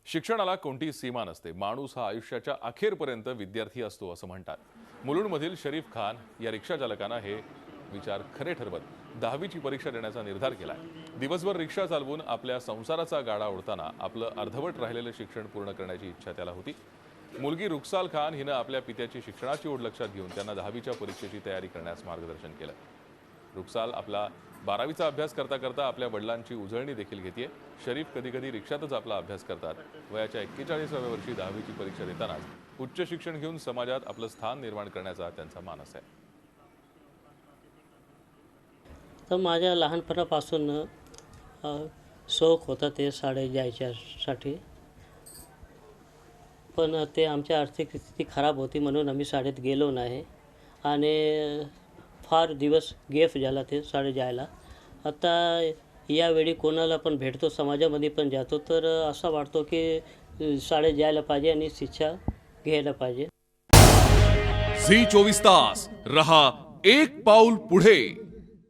शिक्षणाला कोणतीही सीमा नसते। माणूस हा आयुष्याच्या अखेरपर्यंत विद्यार्थी असतो असं म्हणतात। मुलुंडमधील शरीफ खान या रिक्षा चालकानं हे विचार खरे ठरवत 10वीची परीक्षा देण्याचा निर्धार केलाय। दिवसभर रिक्षा चालवून आपल्या संसाराचा गाडा ओढताना आपलं अर्धवट राहिलेलं शिक्षण पूर्ण करण्याची इच्छा त्याला होती। मुलगी रुखसाल खान हिनं आपल्या पित्याची शिक्षणाची ओढ लक्षात घेऊन त्यांना 10वीच्या परीक्षेची तयारी करण्यास मार्गदर्शन केलं। रुखसाल आपला 12वीचा अभ्यास करता करता आपल्या वडिलांची उजळणी देखील घेते। शरीफ कधी कधी रिक्षातच आपला अभ्यास करतात। वयाच्या 41व्या वर्षी 10वीची परीक्षा देतानाच उच्च शिक्षण घेऊन समाजात आपलं स्थान निर्माण करण्याचा त्यांचा मानस आहे। तर माझ्या लहानपणापासून शौक होता ते शाळेत जायच्यासाठी, पण ते आमची आर्थिक स्थिती खराब होती म्हणून आम्ही शाळेत गेलो नाही आणि फार दिवस गॅप झाला ते शाळेत जायला। आता यावेळी कोणाला पण भेटतो, समाजामध्ये पण जातो, तर असा वाटतो की शाळेत जायला पाहिजे आणि शिक्षा घ्यायला पाहिजे। झी 24 तास रहा एक पाऊल पुढे।